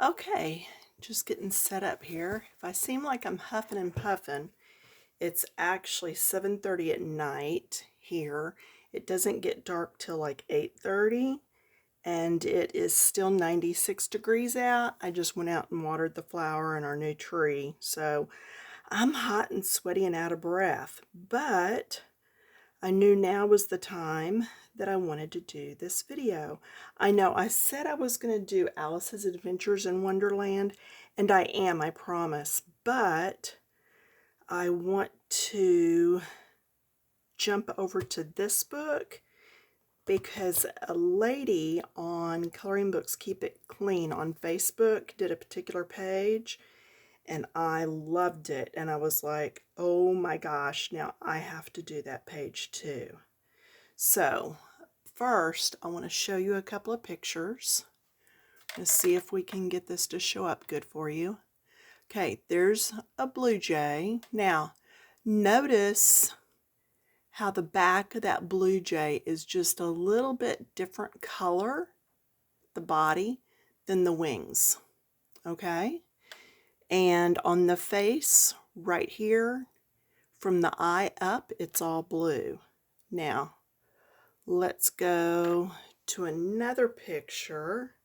Okay, just getting set up here. If I seem like I'm huffing and puffing, it's actually 7:30 at night here. It doesn't get dark till like 8:30, and it is still 96 degrees out. I just went out and watered the flower in our new tree, so I'm hot and sweaty and out of breath, but I knew now was the time that I wanted to do this video. I know I said I was going to do Alice's Adventures in Wonderland, and I am, I promise, but I want to jump over to this book because a lady on Coloring Books Keep It Clean on Facebook did a particular page, and I loved it, and I was like, oh my gosh, now I have to do that page too. So first, I want to show you a couple of pictures. Let's see if we can get this to show up good for you. Okay, there's a blue jay. Now, notice how the back of that blue jay is just a little bit different color, the body, than the wings. Okay? And on the face, right here, from the eye up, it's all blue. Now, let's go to another picture.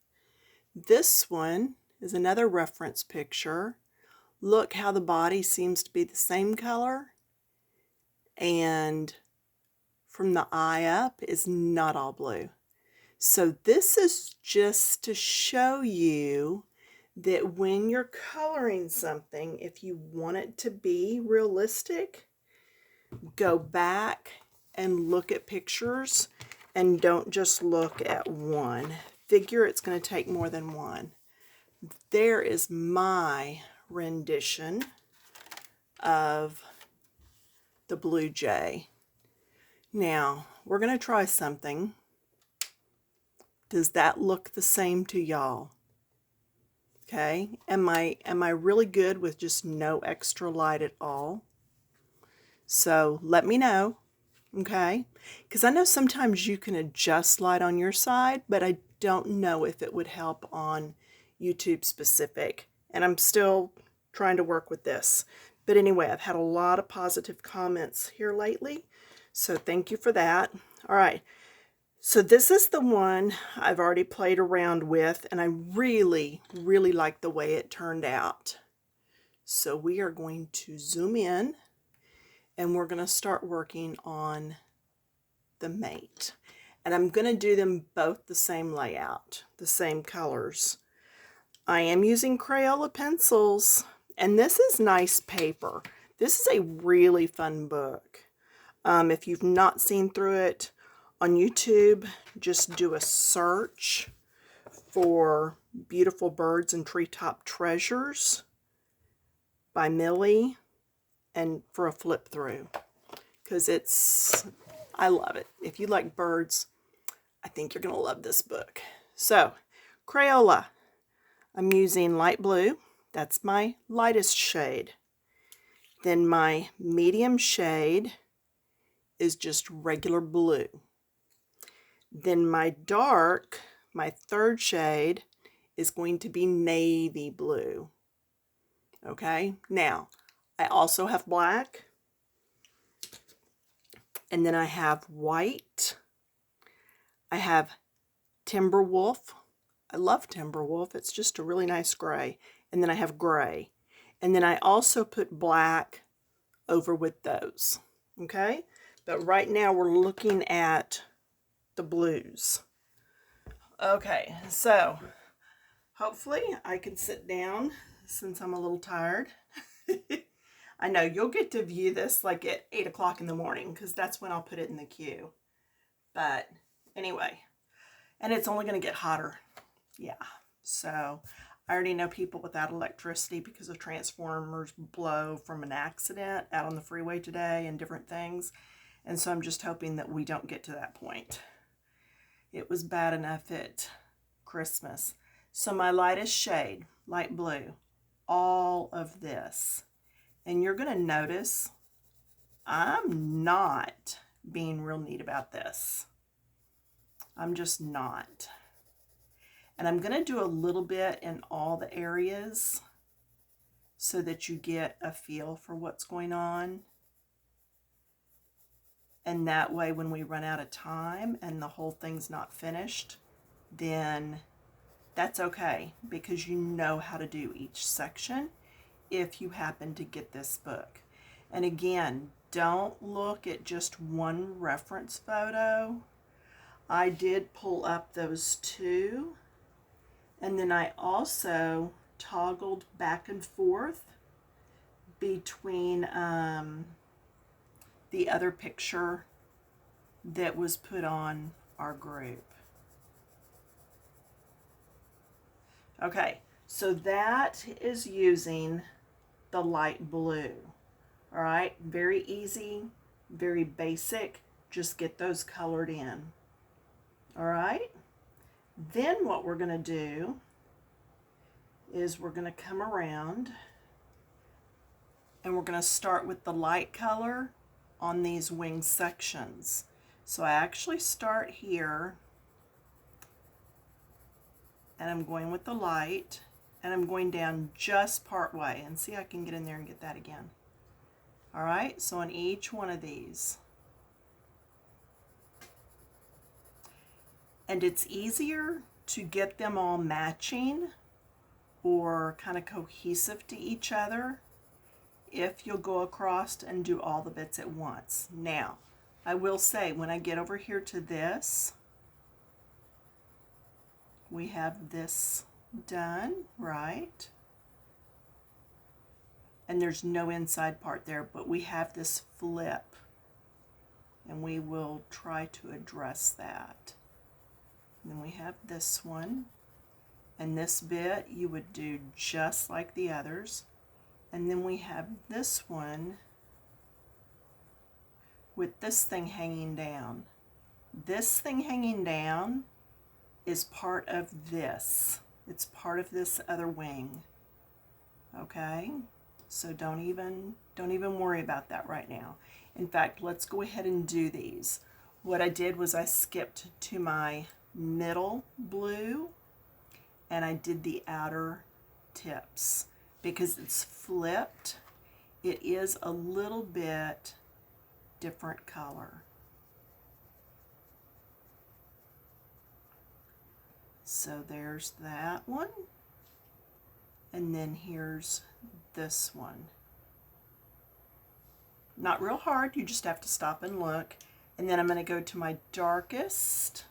This one is another reference picture. Look how the body seems to be the same color, and from the eye up is not all blue. So this is just to show you that when you're coloring something, if you want it to be realistic, go back and look at pictures and don't just look at one. Figure it's going to take more than one. There is my rendition of the blue jay. Now, we're going to try something. Does that look the same to y'all? Okay, am I really good with just no extra light at all? So let me know. Okay, because I know sometimes you can adjust light on your side, but I don't know if it would help on YouTube specific, and I'm still trying to work with this. But anyway, I've had a lot of positive comments here lately, so thank you for that. All right, so this is the one I've already played around with, and I really, really like the way it turned out. So we are going to zoom in, and we're going to start working on the mate. And I'm going to do them both the same layout, the same colors. I am using Crayola pencils, and this is nice paper. This is a really fun book. If you've not seen through it on YouTube, just do a search for Beautiful Birds and Treetop Treasures by Millie and for a flip through, because I love it. If you like birds, I think you're going to love this book. So, Crayola. I'm using light blue. That's my lightest shade. Then my medium shade is just regular blue. Then my dark, my third shade, is going to be navy blue. Okay, now I also have black, and then I have white. I have Timber Wolf. I love Timber Wolf. It's just a really nice gray. And then I have gray. And then I also put black over with those. Okay? But right now we're looking at the blues. Okay, so hopefully I can sit down since I'm a little tired. I know you'll get to view this like at 8 o'clock in the morning, because that's when I'll put it in the queue. But anyway, and it's only going to get hotter. Yeah, so I already know people without electricity because of transformers blow from an accident out on the freeway today and different things. And so I'm just hoping that we don't get to that point. It was bad enough at Christmas. So my lightest shade, light blue, all of this. And you're going to notice I'm not being real neat about this. I'm just not. And I'm going to do a little bit in all the areas so that you get a feel for what's going on. And that way, when we run out of time and the whole thing's not finished, then that's okay, because you know how to do each section if you happen to get this book. And again, don't look at just one reference photo. I did pull up those two, and then I also toggled back and forth between the other picture that was put on our group. Okay, so that is using the light blue. All right, very easy, very basic. Just get those colored in. All right, then what we're going to do is we're going to come around and we're going to start with the light color on these wing sections. So I actually start here, and I'm going with the light, and I'm going down just part way, and see, I can get in there and get that again. All right, so on each one of these. And it's easier to get them all matching or kind of cohesive to each other if you'll go across and do all the bits at once. Now, I will say, when I get over here to this, we have this done, right? And there's no inside part there, but we have this flip, and we will try to address that. And then we have this one, and this bit you would do just like the others. And then we have this one with this thing hanging down. This thing hanging down is part of this. It's part of this other wing. Okay? So don't even worry about that right now. In fact, let's go ahead and do these. What I did was I skipped to my middle blue, and I did the outer tips. Because it's flipped, it is a little bit different color. So there's that one, and then here's this one. Not real hard, you just have to stop and look. And then I'm going to go to my darkest.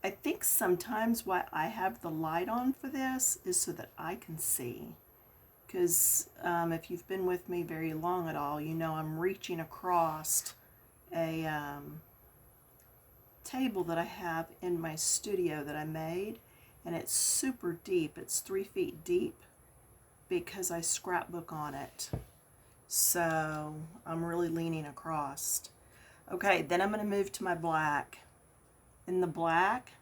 I think sometimes why I have the light on for this is so that I can see. Because if you've been with me very long at all, you know I'm reaching across a table that I have in my studio that I made, and it's super deep. It's 3 feet deep because I scrapbook on it. So I'm really leaning across. Okay, then I'm going to move to my black. In the black,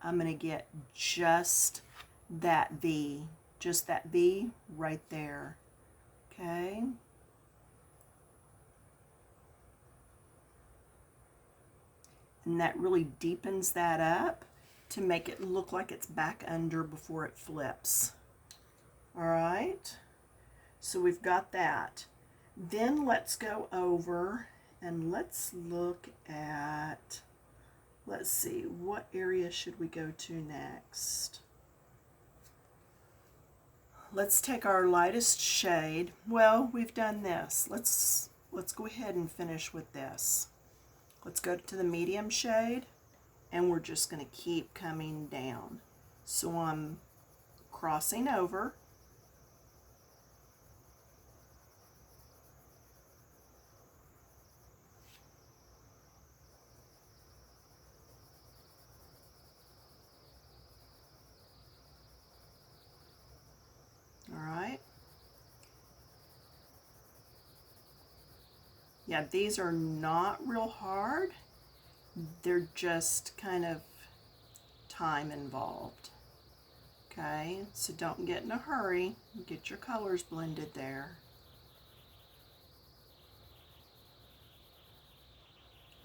I'm going to get just that V right there. Okay. And that really deepens that up to make it look like it's back under before it flips. All right. So we've got that. Then let's go over and let's look at, let's see, what area should we go to next? Let's take our lightest shade. Well, we've done this. Let's go ahead and finish with this. Let's go to the medium shade, and we're just going to keep coming down. So I'm crossing over. All right. Yeah, these are not real hard. They're just kind of time involved. Okay, so don't get in a hurry. Get your colors blended there.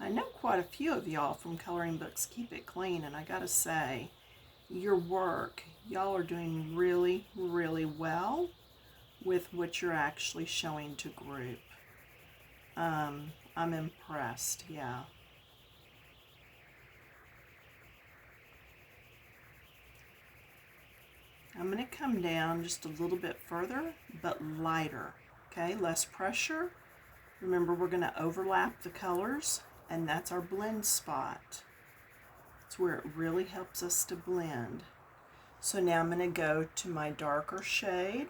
I know quite a few of y'all from Coloring Books Keep It Clean, and I gotta say, your work, y'all are doing really, really well with what you're actually showing to group. I'm impressed, yeah. I'm going to come down just a little bit further, but lighter, okay? Less pressure. Remember, we're going to overlap the colors, and that's our blend spot. It's where it really helps us to blend. So now I'm going to go to my darker shade,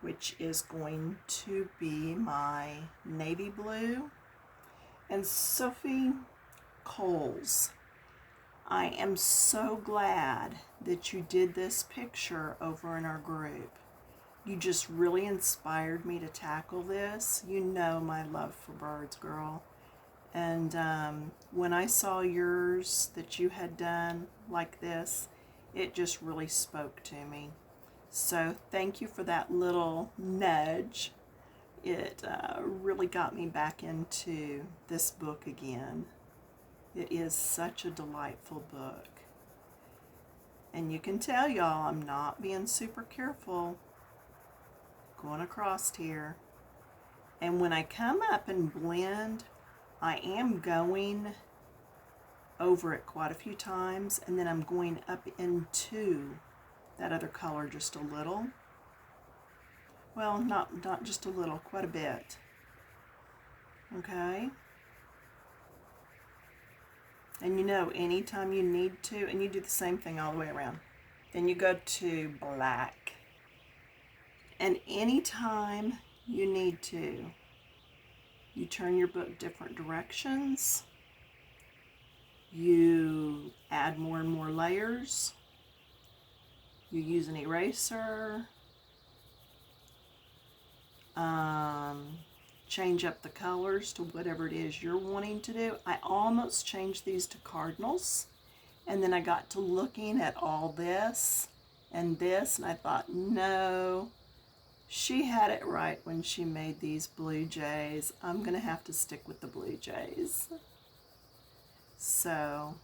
which is going to be my navy blue. And Sophie Coles, I am so glad that you did this picture over in our group. You just really inspired me to tackle this. You know my love for birds, girl. And when I saw yours that you had done like this, it just really spoke to me. So thank you for that little nudge. It really got me back into this book again. It is such a delightful book. And you can tell, y'all, I'm not being super careful going across here. And when I come up and blend, I am going over it quite a few times, and then I'm going up into that other color just a little. Well, not just a little, quite a bit. Okay? And you know, anytime you need to, and you do the same thing all the way around, then you go to black. And anytime you need to, you turn your book different directions, you add more and more layers, you use an eraser, change up the colors to whatever it is you're wanting to do. I almost changed these to cardinals, and then I got to looking at all this and this, and I thought, no, she had it right when she made these blue jays. I'm going to have to stick with the blue jays. So,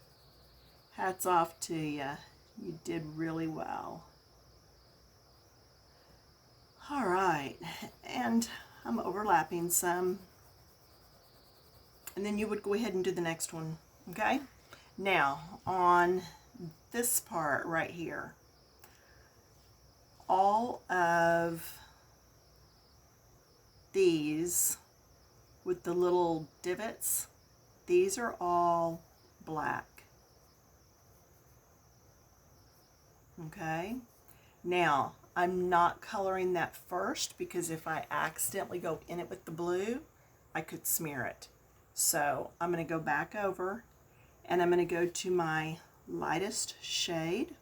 hats off to you. You did really well. All right, and I'm overlapping some. And then you would go ahead and do the next one, okay? Now, on this part right here, all of these with the little divots, these are all black. Okay? Now, I'm not coloring that first because if I accidentally go in it with the blue, I could smear it. So I'm going to go back over and I'm going to go to my lightest shade.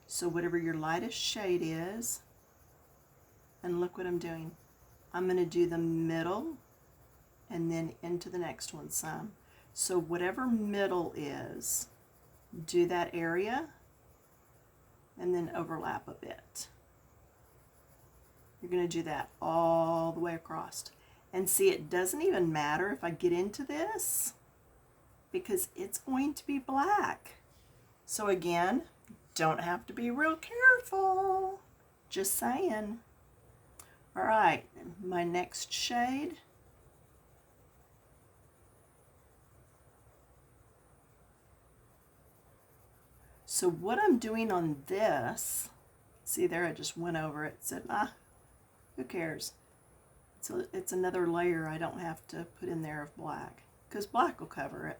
So whatever your lightest shade is, and look what I'm doing. I'm going to do the middle and then into the next one some. So whatever middle is, do that area and then overlap a bit. You're going to do that all the way across. And see, it doesn't even matter if I get into this because it's going to be black. So again, don't have to be real careful. Just saying. All right, my next shade. So what I'm doing on this, see there, I just went over it, said, who cares? It's another layer I don't have to put in there of black, because black will cover it.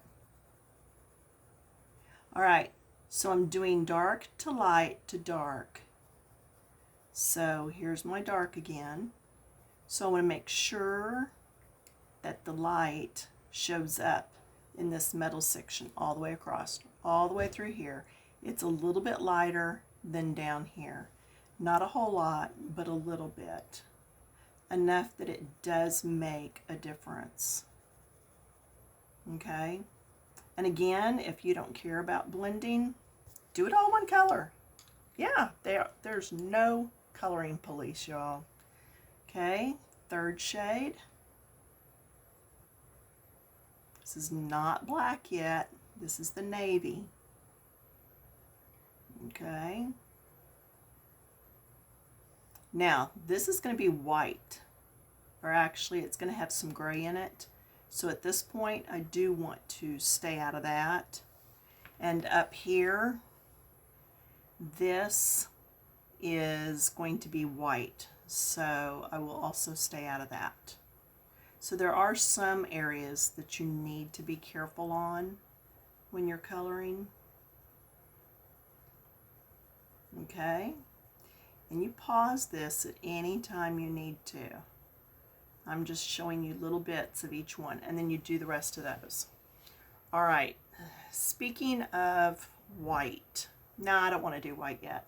All right, so I'm doing dark to light to dark. So here's my dark again. So I want to make sure that the light shows up in this metal section all the way across, all the way through here. It's a little bit lighter than down here. Not a whole lot, but a little bit. Enough that it does make a difference. Okay? And again, if you don't care about blending, do it all one color. Yeah, there's no coloring police, y'all. Okay, third shade. This is not black yet. This is the navy. Okay. Now, this is going to be white, or actually it's going to have some gray in it. So at this point, I do want to stay out of that. And up here, this is going to be white, so I will also stay out of that. So there are some areas that you need to be careful on when you're coloring. Okay, and you pause this at any time you need to. I'm just showing you little bits of each one, and then you do the rest of those. All right, speaking of white, no, I don't want to do white yet.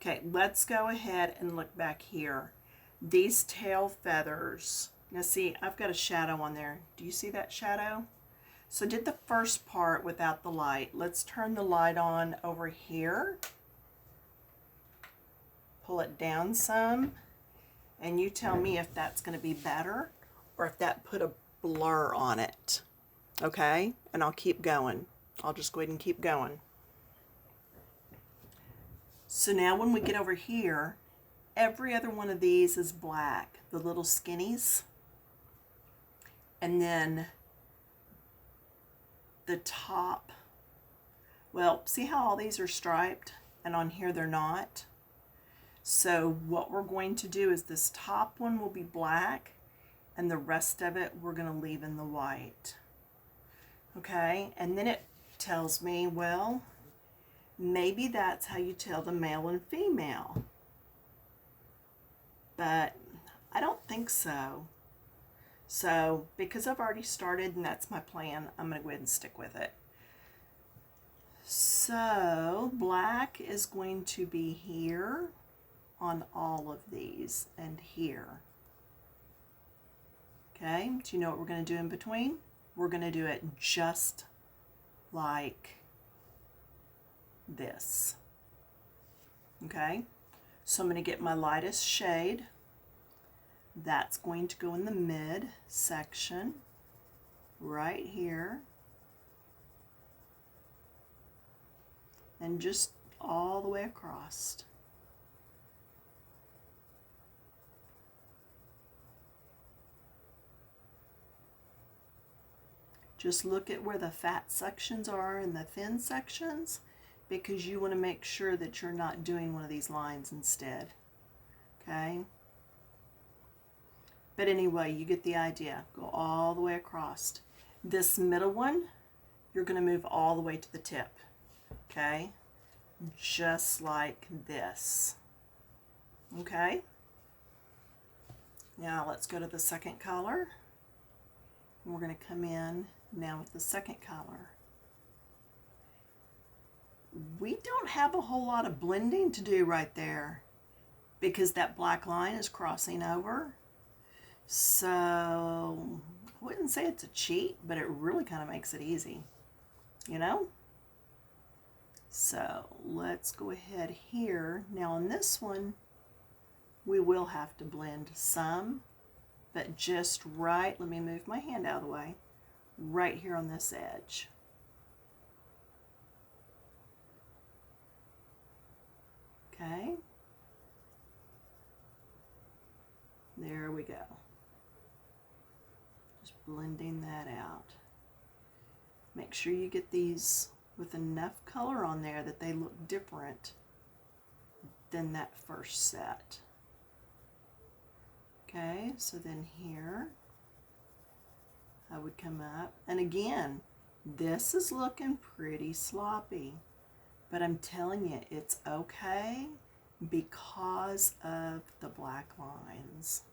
Okay, let's go ahead and look back here. These tail feathers, now see, I've got a shadow on there. Do you see that shadow? So I did the first part without the light. Let's turn the light on over here. Pull it down some, and you tell me if that's going to be better or if that put a blur on it. Okay, and I'll keep going. I'll just go ahead and keep going. So now when we get over here, every other one of these is black, the little skinnies. And then the top, well, see how all these are striped and on here they're not? So what we're going to do is this top one will be black and the rest of it we're going to leave in the white. Okay, and then it tells me, well, maybe that's how you tell the male and female. But I don't think so. So because I've already started and that's my plan, I'm going to go ahead and stick with it. So black is going to be here on all of these and here. Okay, do you know what we're going to do in between? We're going to do it just like this. Okay, so I'm going to get my lightest shade. That's going to go in the mid section right here, and just all the way across. Just look at where the fat sections are and the thin sections, because you want to make sure that you're not doing one of these lines instead. Okay? But anyway, you get the idea. Go all the way across. This middle one, you're going to move all the way to the tip. Okay? Just like this. Okay? Now let's go to the second color. We're going to come in now with the second color. We don't have a whole lot of blending to do right there because that black line is crossing over. So I wouldn't say it's a cheat, but it really kind of makes it easy, you know? So let's go ahead here. Now on this one, we will have to blend some, but just right, let me move my hand out of the way, right here on this edge. Okay. There we go. Just blending that out. Make sure you get these with enough color on there that they look different than that first set. Okay, so then here I would come up, and again, this is looking pretty sloppy, but I'm telling you, it's okay because of the black lines.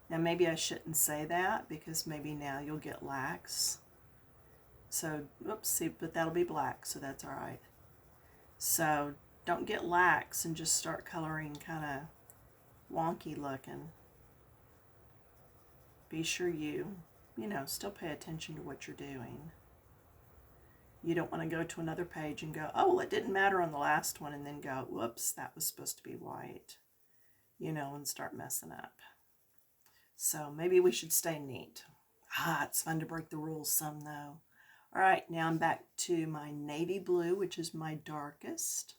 Now maybe I shouldn't say that because maybe now you'll get lax. So, oops, see, but that'll be black, so that's all right. So don't get lax and just start coloring kind of wonky looking. Be sure you know, still pay attention to what you're doing. You don't want to go to another page and go, oh, well, it didn't matter on the last one, and then go, whoops, that was supposed to be white, you know, and start messing up. So maybe we should stay neat. It's fun to break the rules some though. All right, now I'm back to my navy blue, which is my darkest.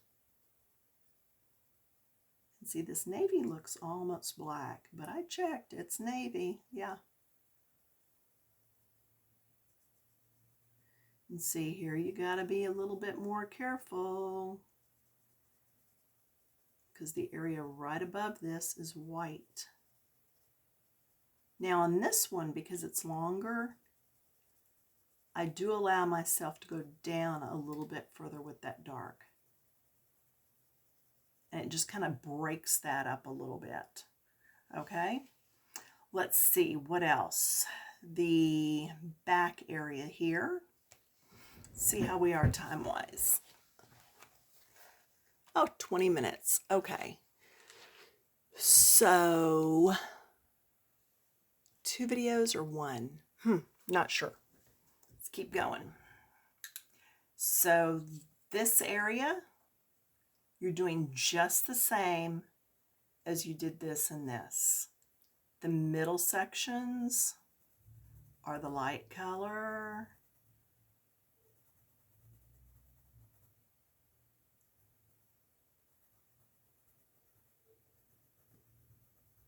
And see, this navy looks almost black, but I checked, it's navy, yeah. And see here, you gotta be a little bit more careful because the area right above this is white. Now on this one, because it's longer, I do allow myself to go down a little bit further with that dark. And it just kind of breaks that up a little bit. Okay, let's see what else. The back area here. See how we are time-wise. Oh, 20 minutes. Okay. So, 2 videos or 1? Not sure. Let's keep going. So, this area, you're doing just the same as you did this and this. The middle sections are the light color.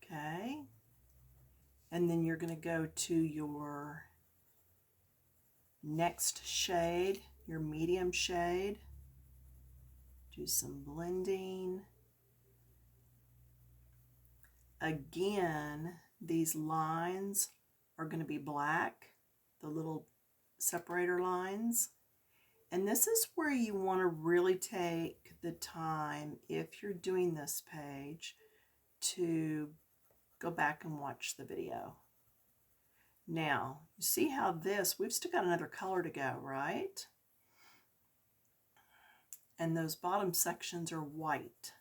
Okay. And then you're going to go to your next shade, your medium shade. Do some blending. Again, these lines are going to be black, the little separator lines. And this is where you want to really take the time, if you're doing this page, to go back and watch the video. Now, you see how this, we've still got another color to go, right? And those bottom sections are white.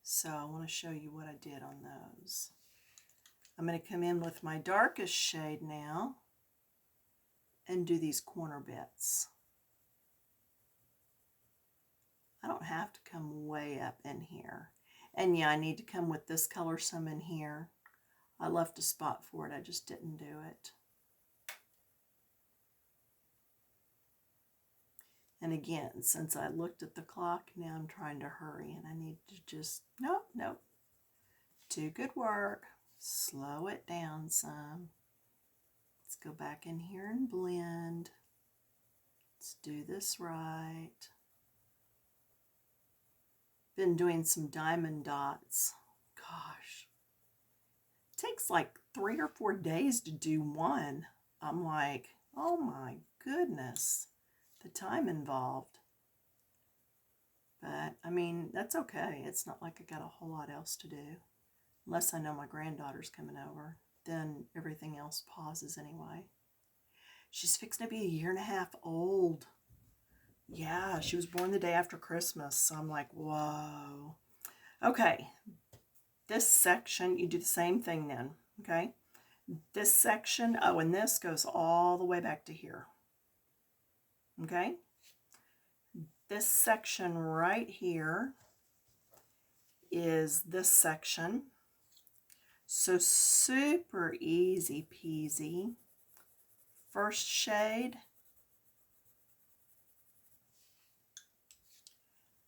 So I want to show you what I did on those. I'm going to come in with my darkest shade now and do these corner bits. I don't have to come way up in here. And yeah, I need to come with this color some in here. I left a spot for it, I just didn't do it. And again, since I looked at the clock, now I'm trying to hurry and I need to just, nope. Do good work. Slow it down some. Let's go back in here and blend. Let's do this right. Been doing some diamond dots. Gosh, it takes like 3 or 4 days to do one. I'm like, oh my goodness, the time involved. But I mean, that's okay. It's not like I got a whole lot else to do. Unless I know my granddaughter's coming over, then everything else pauses anyway. She's fixing to be 1.5 years old. Yeah, she was born the day after Christmas, so I'm like, whoa. Okay, this section, you do the same thing then, okay? This section, oh, and this goes all the way back to here, okay? This section right here is this section. So super easy peasy. First shade,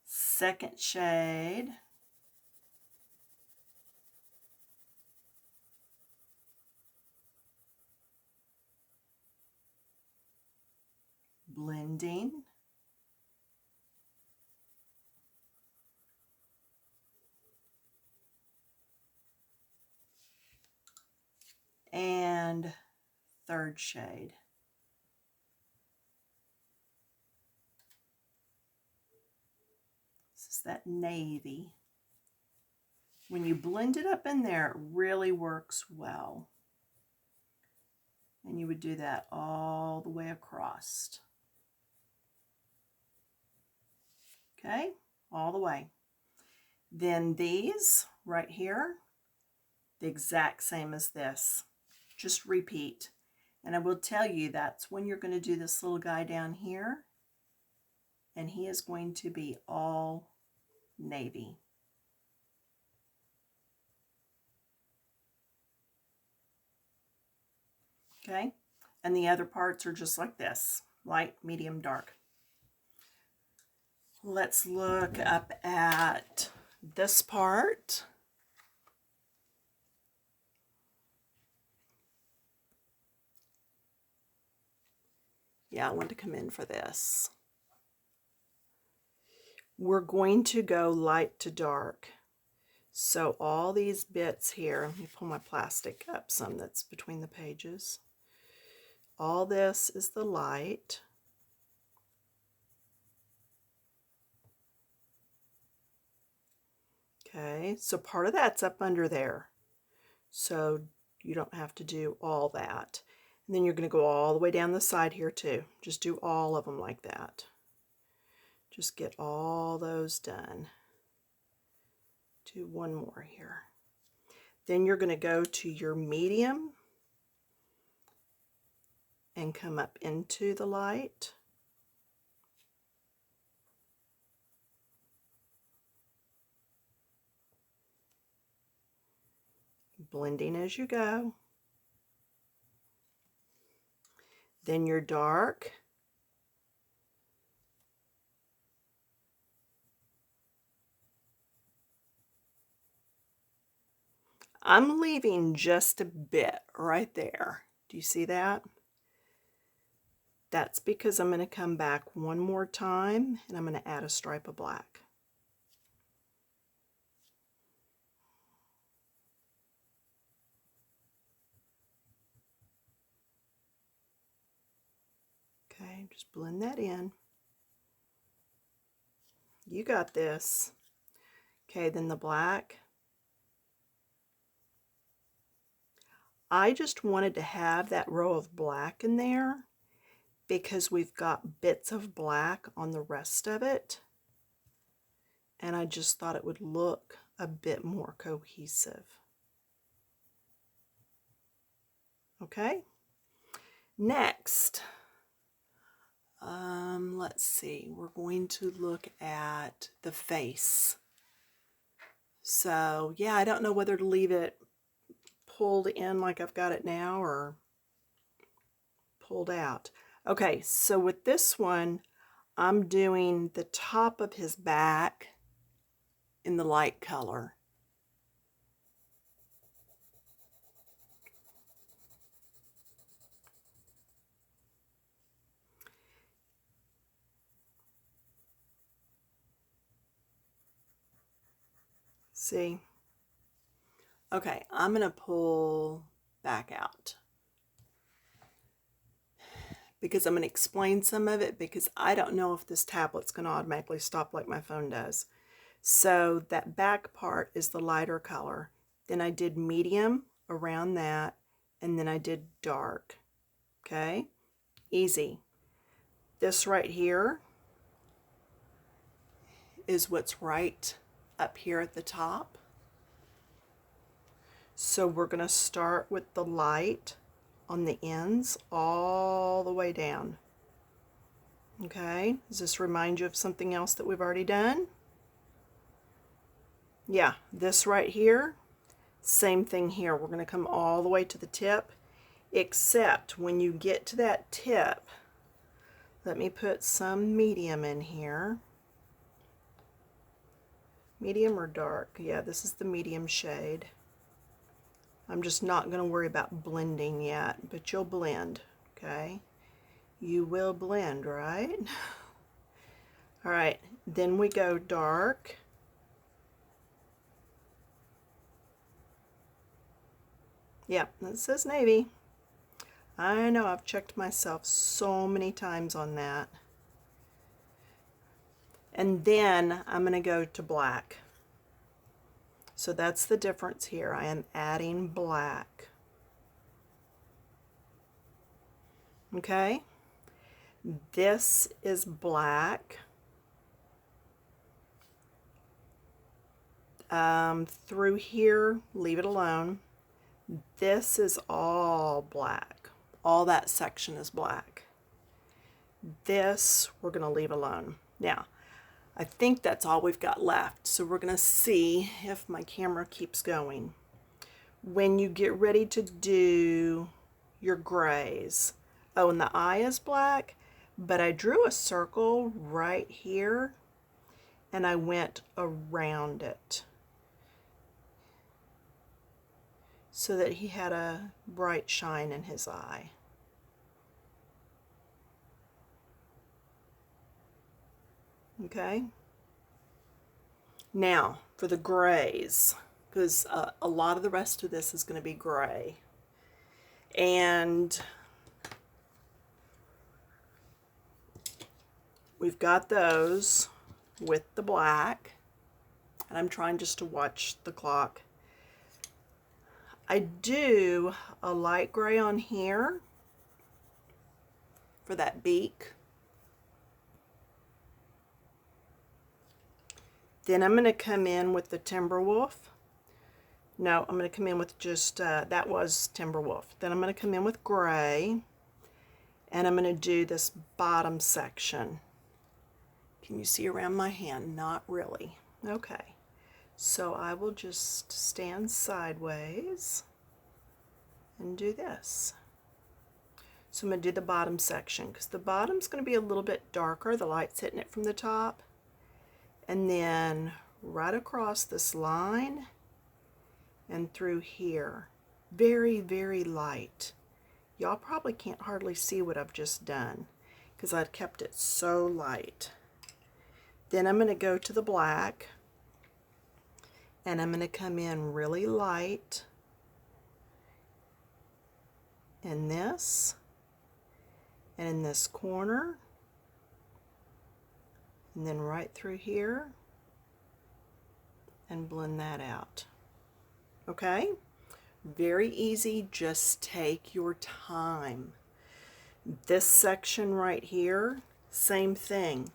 second shade, blending, and third shade. This is that navy. When you blend it up in there, it really works well. And you would do that all the way across. Okay, all the way. Then these right here, the exact same as this. Just repeat. And I will tell you that's when you're going to do this little guy down here. And he is going to be all navy. Okay, And the other parts are just like this, light, medium, dark. Let's look up at this part. Yeah, I want to come in for this. We're going to go light to dark. So all these bits here, let me pull my plastic up some that's between the pages. All this is the light. Okay, so part of that's up under there. So you don't have to do all that. And then you're going to go all the way down the side here too. Just do all of them like that. Just get all those done. Do one more here. Then you're going to go to your medium and come up into the light. Blending as you go. Then your dark. I'm leaving just a bit right there. Do you see that? That's because I'm going to come back one more time and I'm going to add a stripe of black. Okay, just blend that in. You got this. Okay, then the black. I just wanted to have that row of black in there because we've got bits of black on the rest of it. And I just thought it would look a bit more cohesive. Okay, next, let's see, we're going to look at the face. So yeah, I don't know whether to leave it pulled in like I've got it now or pulled out. Okay, so with this one, I'm doing the top of his back in the light color. See? Okay, I'm going to pull back out because I'm going to explain some of it because I don't know if this tablet's going to automatically stop like my phone does. So that back part is the lighter color. Then I did medium around that, and then I did dark. Okay, easy. This right here is what's right up here at the top. So we're going to start with the light on the ends all the way down. Okay, does this remind you of something else that we've already done? Yeah, this right here, same thing here. We're going to come all the way to the tip, except when you get to that tip, let me put some medium in here. Medium or dark? Yeah, this is the medium shade. I'm just not going to worry about blending yet, but you'll blend, okay? You will blend, right? All right, then we go dark. Yeah, that says navy. I know, I've checked myself so many times on that. And then I'm going to go to black. So that's the difference here. I am adding black. Okay? This is black. Through here, leave it alone. This is all black. All that section is black. This we're going to leave alone. Now, I think that's all we've got left. So we're going to see if my camera keeps going. When you get ready to do your grays, Oh, and the eye is black, but I drew a circle right here and I went around it so that he had a bright shine in his eye. Okay. Now for the grays, because a lot of the rest of this is going to be gray. And we've got those with the black. And I'm trying just to watch the clock. I do a light gray on here for that beak. Then I'm going to come in with the Timberwolf. No, I'm going to come in with just, that was Timberwolf. Then I'm going to come in with gray. And I'm going to do this bottom section. Can you see around my hand? Not really. Okay. So I will just stand sideways and do this. So I'm going to do the bottom section because the bottom's going to be a little bit darker. The light's hitting it from the top. And then right across this line and through here. Very, very light. Y'all probably can't hardly see what I've just done because I've kept it so light. Then I'm going to go to the black. And I'm going to come in really light in this and in this corner and then right through here and blend that out. Okay? Very easy, just take your time. This section right here, same thing.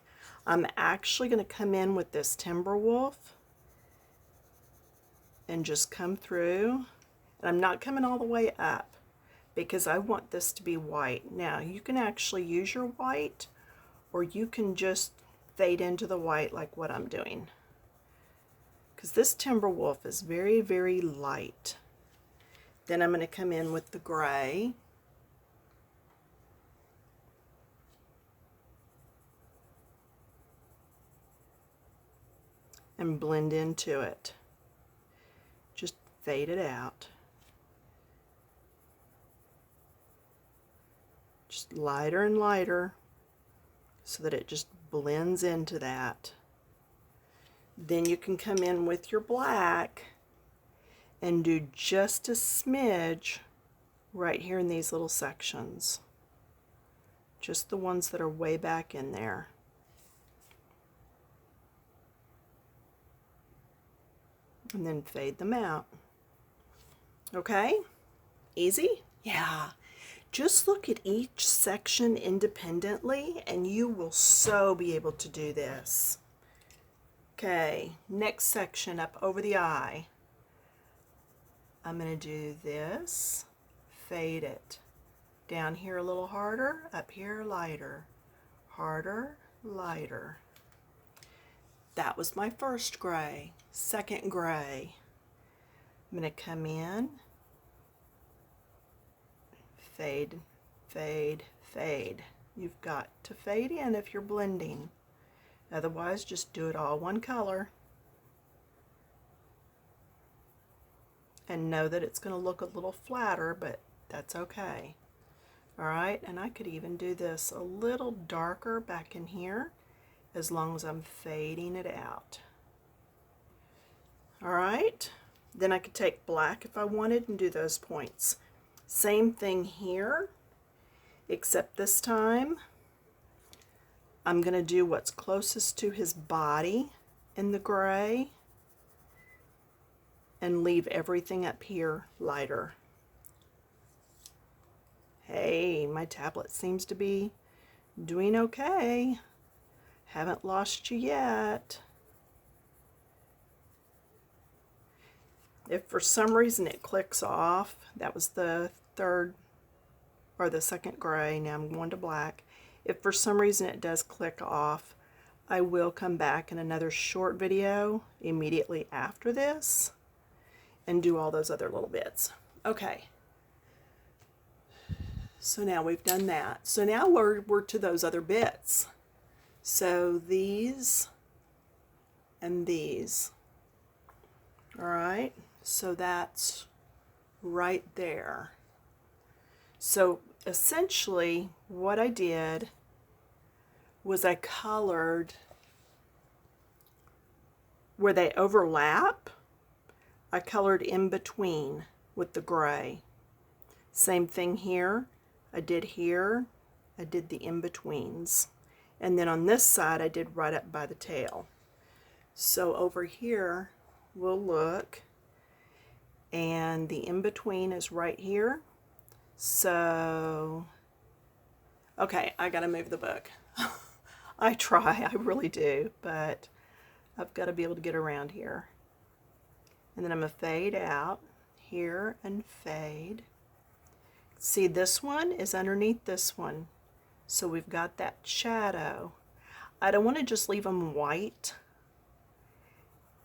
I'm actually going to come in with this Timberwolf and just come through, and I'm not coming all the way up because I want this to be white. Now you can actually use your white or you can just fade into the white like what I'm doing because this Timberwolf is very, very light. Then I'm going to come in with the gray and blend into it. Just fade it out. Just lighter and lighter so that it just blends into that. Then you can come in with your black and do just a smidge right here in these little sections. Just the ones that are way back in there. And then fade them out. Okay? Easy? Yeah. Just look at each section independently and you will so be able to do this. Okay, next section up over the eye. I'm going to do this, fade it. Down here a little harder, up here lighter. Harder, lighter. That was my first gray. Second gray. I'm going to come in, fade, fade, fade. You've got to fade in if you're blending. Otherwise, just do it all one color. And know that it's going to look a little flatter, but that's okay. All right, and I could even do this a little darker back in here as long as I'm fading it out. All right, then I could take black if I wanted and do those points. Same thing here, except this time I'm going to do what's closest to his body in the gray and leave everything up here lighter. Hey, my tablet seems to be doing okay. Haven't lost you yet. If for some reason it clicks off, that was the third or the second gray, now I'm going to black. If for some reason it does click off, I will come back in another short video immediately after this and do all those other little bits. Okay. So now we've done that. So now we're to those other bits. So these and these. All right, so that's right there. So essentially what I did was I colored where they overlap. I colored in between with the gray. Same thing here. I did here. I did the in-betweens. And then on this side I did right up by the tail. So over here we'll look, and the in-between is right here. So, okay, I gotta move the book. I try, I really do, but I've got to be able to get around here. And then I'm going to fade out here and fade. See, this one is underneath this one. So we've got that shadow. I don't want to just leave them white,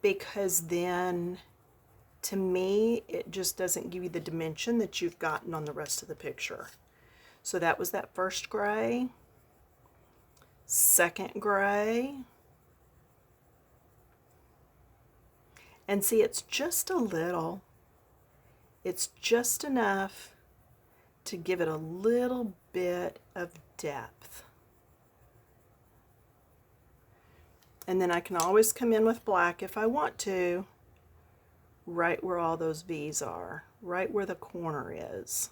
because then to me it just doesn't give you the dimension that you've gotten on the rest of the picture. So that was that first gray, second gray, and see, it's just a little, it's just enough to give it a little bit of depth. And then I can always come in with black if I want to, right where all those V's are, right where the corner is.